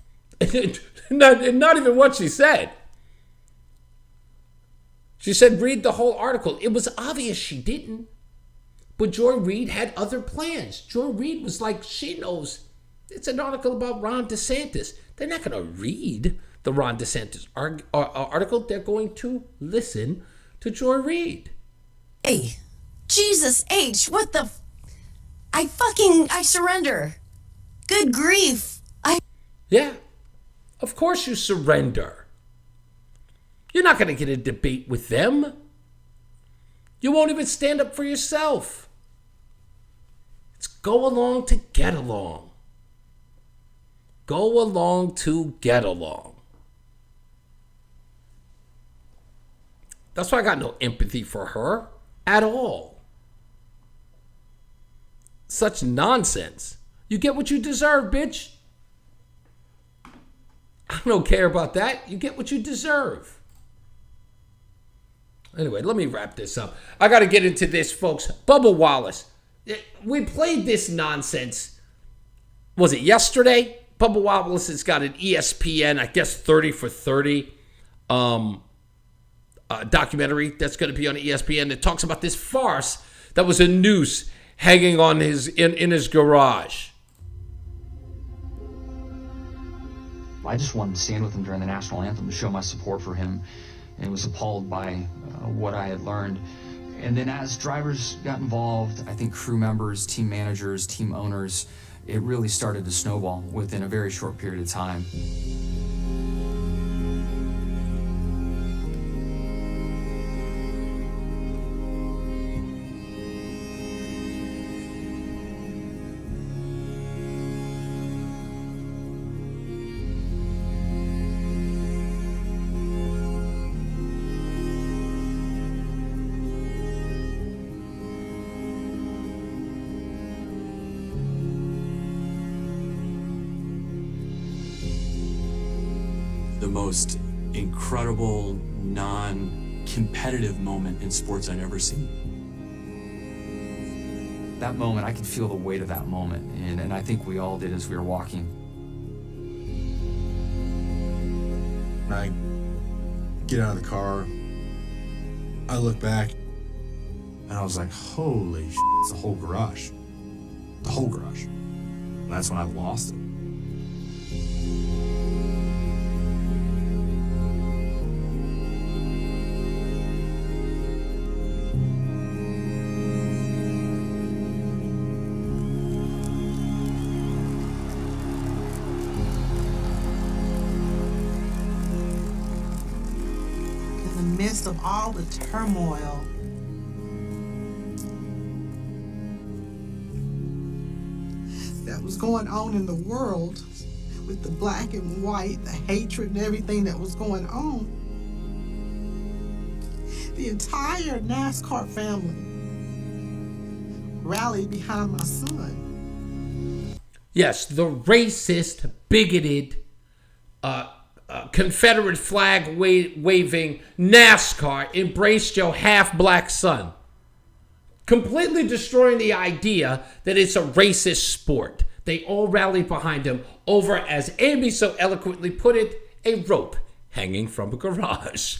S3: not even what she said. She said read the whole article. It was obvious she didn't. But Joy Reid had other plans. Joy Reid was like, she knows it's an article about Ron DeSantis. They're not going to read the Ron DeSantis article. They're going to listen to Joy Reid.
S8: Hey, Jesus H, what the... I surrender. Good grief.
S3: Yeah, of course you surrender. You're not going to get a debate with them. You won't even stand up for yourself. It's go along to get along. Go along to get along. That's why I got no empathy for her at all. Such nonsense. You get what you deserve, bitch. I don't care about that. You get what you deserve. Anyway, let me wrap this up. I got to get into this, folks. Bubba Wallace. We played this nonsense. Was it yesterday? Bubba Wallace has got an ESPN, I guess 30 for 30 documentary that's going to be on ESPN that talks about this farce that was a noose hanging on in his garage.
S9: I just wanted to stand with him during the national anthem to show my support for him, and was appalled by what I had learned. And then as drivers got involved, I think crew members, team managers, team owners, it really started to snowball within a very short period of time.
S10: The most incredible, non-competitive moment in sports I've ever seen.
S9: That moment, I could feel the weight of that moment, and I think we all did as we were walking.
S11: I get out of the car, I look back, and I was like, holy shit, it's the whole garage. The whole garage. And that's when I lost it.
S12: Of all the turmoil, that was going on in the world, with the black and white, the hatred and everything that was going on, the entire NASCAR family rallied behind my son.
S3: Yes, the racist, bigoted, Confederate flag waving NASCAR embraced your half-black son, completely destroying the idea that it's a racist sport. They all rallied behind him over, as Amy so eloquently put it, a rope hanging from a garage.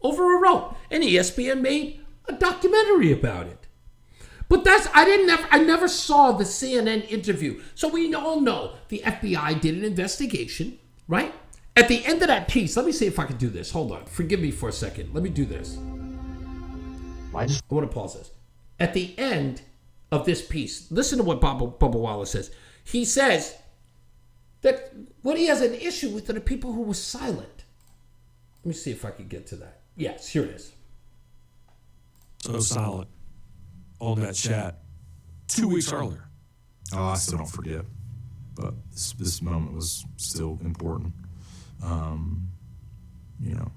S3: Over a rope. And ESPN made a documentary about it. But I never saw the CNN interview. So we all know the FBI did an investigation, right? At the end of that piece, let me see if I can do this. Hold on. Forgive me for a second. Let me do this. I want to pause this. At the end of this piece, listen to what Bubba Wallace says. He says that what he has an issue with are the people who were silent. Let me see if I can get to that. Yes, here it is.
S10: So silent. All that chat 2 weeks earlier.
S11: Oh, I still don't forget. but this moment was still important. You know,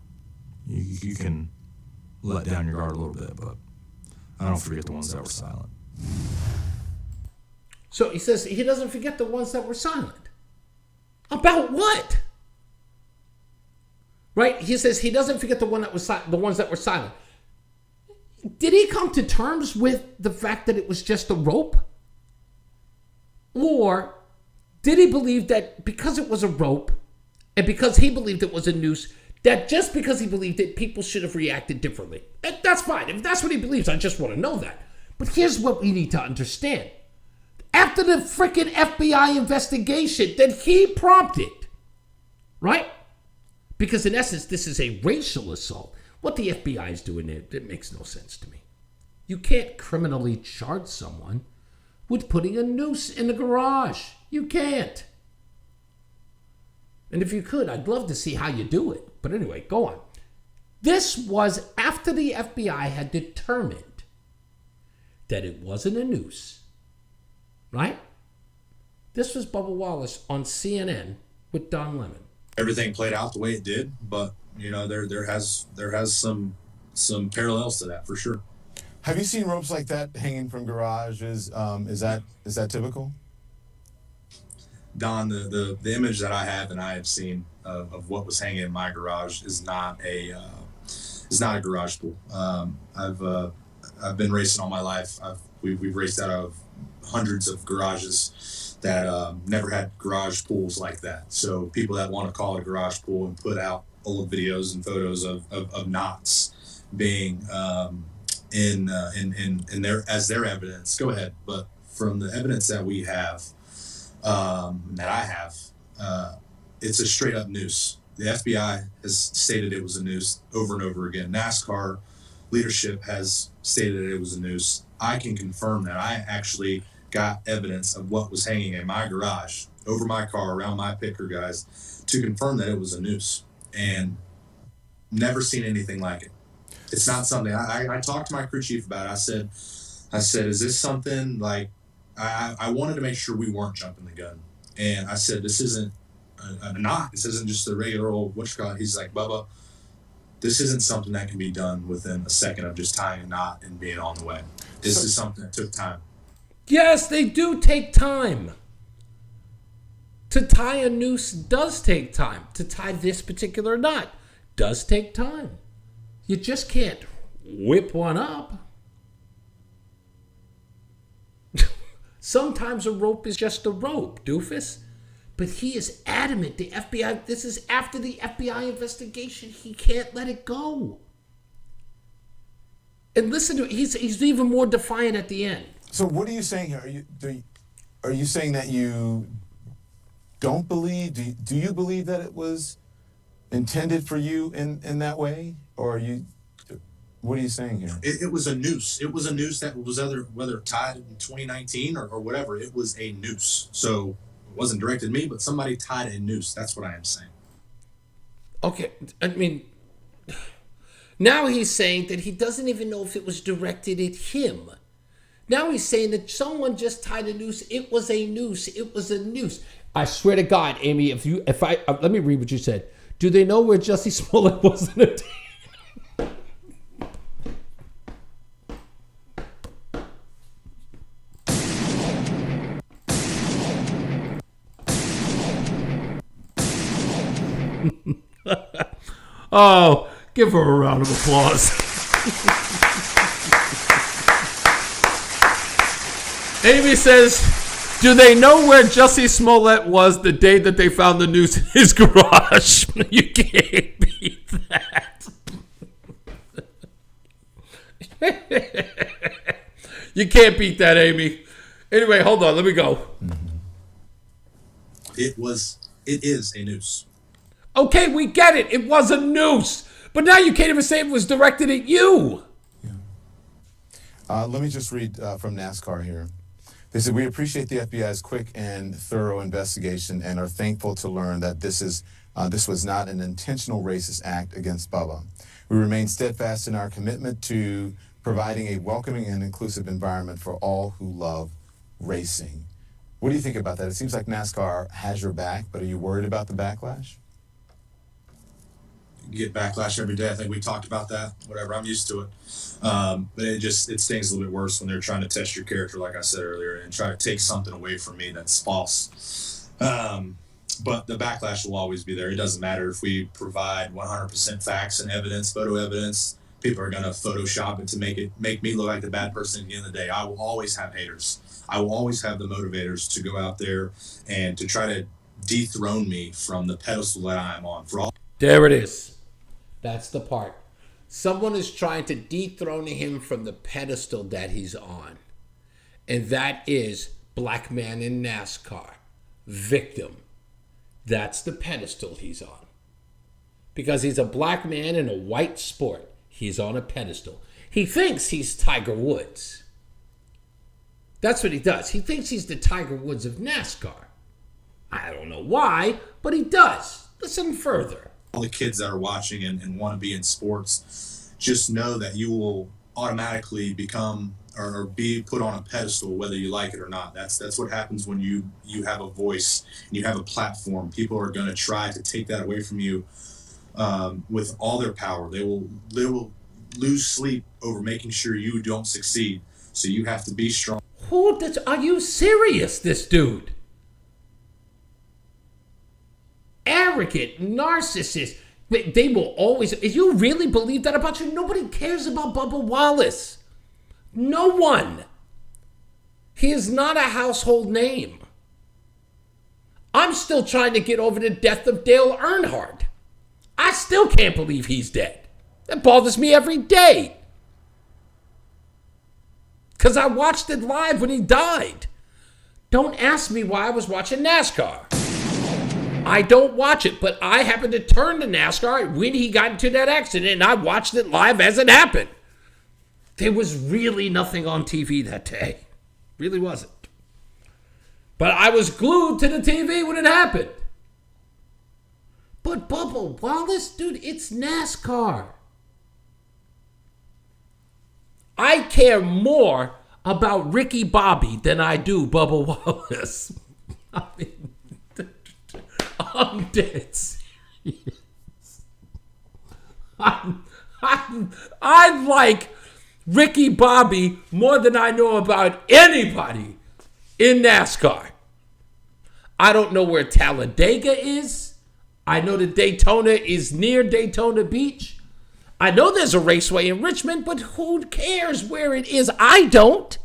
S11: you can let down your guard a little bit, but I don't forget the ones that were silent.
S3: So he says he doesn't forget the ones that were silent. About what? Right? He says he doesn't forget the ones that were silent. Did he come to terms with the fact that it was just a rope? Or did he believe that because it was a rope and because he believed it was a noose, that just because he believed it, people should have reacted differently? And that's fine. If that's what he believes, I just want to know that. But here's what we need to understand. After the freaking FBI investigation that he prompted, right? Because in essence, this is a racial assault. What the FBI is doing there, it makes no sense to me. You can't criminally charge someone with putting a noose in the garage. You can't. And if you could, I'd love to see how you do it. But anyway, go on. This was after the FBI had determined that it wasn't a noose. Right? This was Bubba Wallace on CNN with Don Lemon.
S13: Everything played out the way it did, but you know there has some parallels to that for sure.
S14: Have you seen ropes like that hanging from garages? Is that typical?
S13: Don, the image that I have and I have seen of what was hanging in my garage is not a garage pool. I've been racing all my life. We've raced out of hundreds of garages that never had garage pools like that. So people that want to call it a garage pool and put out old videos and photos of knots being in their as their evidence, go ahead. But from the evidence that we have, that I have, it's a straight up noose. The FBI has stated it was a noose over and over again. NASCAR leadership has stated it was a noose. I can confirm that. I actually got evidence of what was hanging in my garage, over my car, around my picker guys, to confirm that it was a noose, and never seen anything like it. It's not something I talked to my crew chief about it. I said, is this something like, I wanted to make sure we weren't jumping the gun. And I said, this isn't a knot. This isn't just a regular old whatchamacallit. He's like, Bubba, this isn't something that can be done within a second of just tying a knot and being on the way. This is something that took time.
S3: Yes, they do take time. To tie a noose does take time. To tie this particular knot does take time. You just can't whip one up. Sometimes a rope is just a rope, doofus. But he is adamant. The FBI, this is after the FBI investigation. He can't let it go. And listen to it. He's even more defiant at the end.
S14: So what are you saying here? Are you saying that you don't believe? Do you believe that it was intended for you in that way, or are you? What are you saying here?
S13: It was a noose. It was a noose that was whether tied in 2019 or whatever. It was a noose. So it wasn't directed at me, but somebody tied a noose. That's what I am saying.
S3: Okay, I mean, now he's saying that he doesn't even know if it was directed at him. Now he's saying that someone just tied a noose. It was a noose. It was a noose. I swear to God, Amy, if I let me read what you said. Do they know where Jussie Smollett was in a day? Oh, give her a round of applause. Amy says, do they know where Jussie Smollett was the day that they found the noose in his garage? You can't beat that. You can't beat that, Amy. Anyway, hold on. Let me go.
S13: It is a noose.
S3: Okay, we get it. It was a noose. But now you can't even say it was directed at you.
S14: Yeah. Let me just read from NASCAR here. They said, we appreciate the FBI's quick and thorough investigation and are thankful to learn that this was not an intentional racist act against Bubba. We remain steadfast in our commitment to providing a welcoming and inclusive environment for all who love racing. What do you think about that? It seems like NASCAR has your back, but are you worried about the backlash?
S13: You get backlash every day. I think we talked about that. Whatever, I'm used to it. But it stings a little bit worse when they're trying to test your character, like I said earlier, and try to take something away from me that's false. But the backlash will always be there. It doesn't matter if we provide 100% facts and evidence, photo evidence. People are going to Photoshop it to make me look like the bad person at the end of the day. I will always have haters. I will always have the motivators to go out there and to try to dethrone me from the pedestal that I am on.
S3: There it is. That's the part. Someone is trying to dethrone him from the pedestal that he's on. And that is black man in NASCAR. Victim. That's the pedestal he's on. Because he's a black man in a white sport. He's on a pedestal. He thinks he's Tiger Woods. That's what he does. He thinks he's the Tiger Woods of NASCAR. I don't know why, but he does. Listen further.
S13: All the kids that are watching and want to be in sports, just know that you will automatically become or be put on a pedestal whether you like it or not. That's what happens when you have a voice and you have a platform. People are going to try to take that away from you with all their power. They will lose sleep over making sure you don't succeed. So you have to be strong.
S3: Are you serious, this dude? Arrogant, narcissist. They will always... If you really believe that about you, nobody cares about Bubba Wallace. No one. He is not a household name. I'm still trying to get over the death of Dale Earnhardt. I still can't believe he's dead. That bothers me every day. Because I watched it live when he died. Don't ask me why I was watching NASCAR. I don't watch it, but I happened to turn to NASCAR when he got into that accident, and I watched it live as it happened. There was really nothing on TV that day. Really wasn't. But I was glued to the TV when it happened. But Bubba Wallace, dude, it's NASCAR. I care more about Ricky Bobby than I do Bubba Wallace. I mean, I'm dead serious. I like Ricky Bobby more than I know about anybody in NASCAR. I don't know where Talladega is. I know that Daytona is near Daytona Beach. I know there's a raceway in Richmond, but who cares where it is? I don't.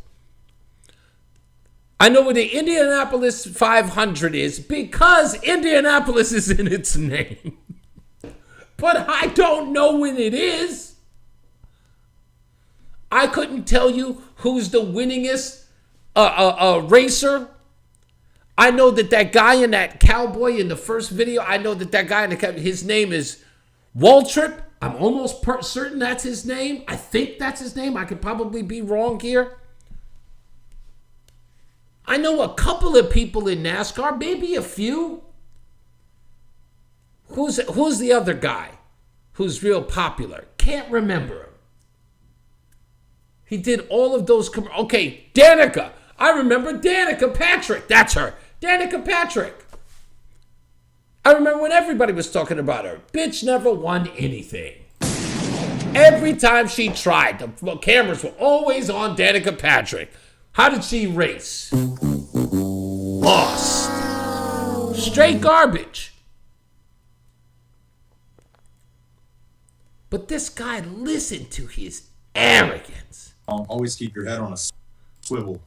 S3: I know where the Indianapolis 500 is because Indianapolis is in its name. But I don't know when it is. I couldn't tell you who's the winningest racer. I know that guy in that cowboy in the first video, I know that guy in the cowboy, his name is Waltrip. I'm almost certain that's his name. I think that's his name. I could probably be wrong here. I know a couple of people in NASCAR, maybe a few. Who's the other guy who's real popular? Can't remember him. He did all of those. Okay, Danica. I remember Danica Patrick. That's her. Danica Patrick. I remember when everybody was talking about her. Bitch never won anything. Every time she tried, the cameras were always on Danica Patrick. How did she race? Lost. Straight garbage. But this guy listened to his arrogance.
S13: Always keep your head on a swivel.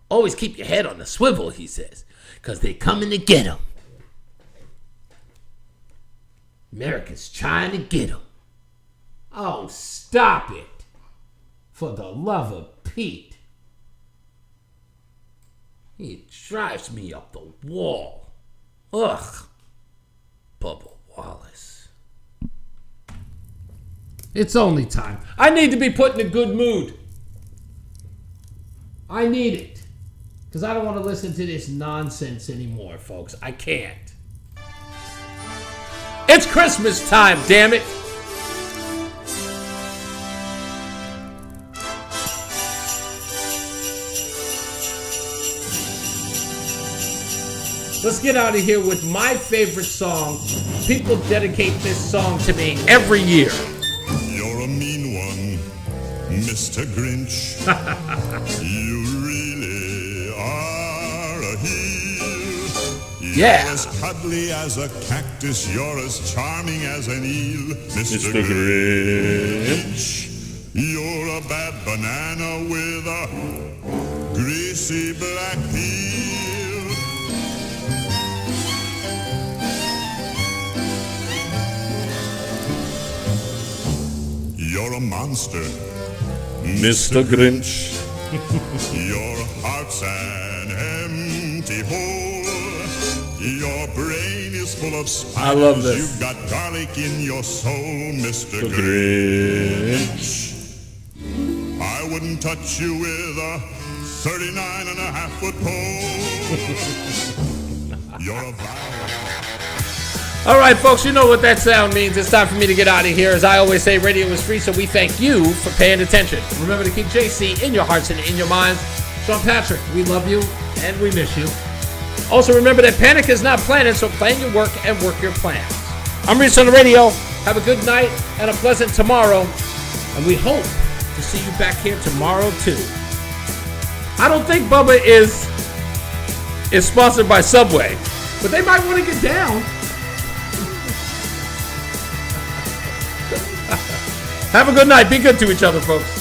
S3: Always keep your head on the swivel, he says, because they're coming to get him. America's trying to get him. Oh, stop it. For the love of Pete. He drives me up the wall. Ugh. Bubba Wallace. It's only time. I need to be put in a good mood. I need it. Because I don't want to listen to this nonsense anymore, folks. I can't. It's Christmas time, damn it. Let's get out of here with my favorite song. People dedicate this song to me every year.
S15: You're a mean one, Mr. Grinch. You really are a heel.
S3: Yeah.
S15: You're as cuddly as a cactus. You're as charming as an eel, Mr. Grinch. You're a bad banana with a greasy black peel. You're a monster,
S3: Mr. Grinch.
S15: Your heart's an empty hole. Your brain is full of spiders.
S3: I love this.
S15: You've got garlic in your soul, Mr. Grinch. I wouldn't touch you with a 39.5-foot pole. You're a violent.
S3: All right, folks, you know what that sound means. It's time for me to get out of here. As I always say, radio is free, so we thank you for paying attention. Remember to keep JC in your hearts and in your minds. Sean Patrick, we love you and we miss you. Also, remember that panic is not planning, so plan your work and work your plans. I'm Reese on the Radio. Have a good night and a pleasant tomorrow, and we hope to see you back here tomorrow, too. I don't think Bubba is sponsored by Subway, but they might want to get down. Have a good night. Be good to each other, folks.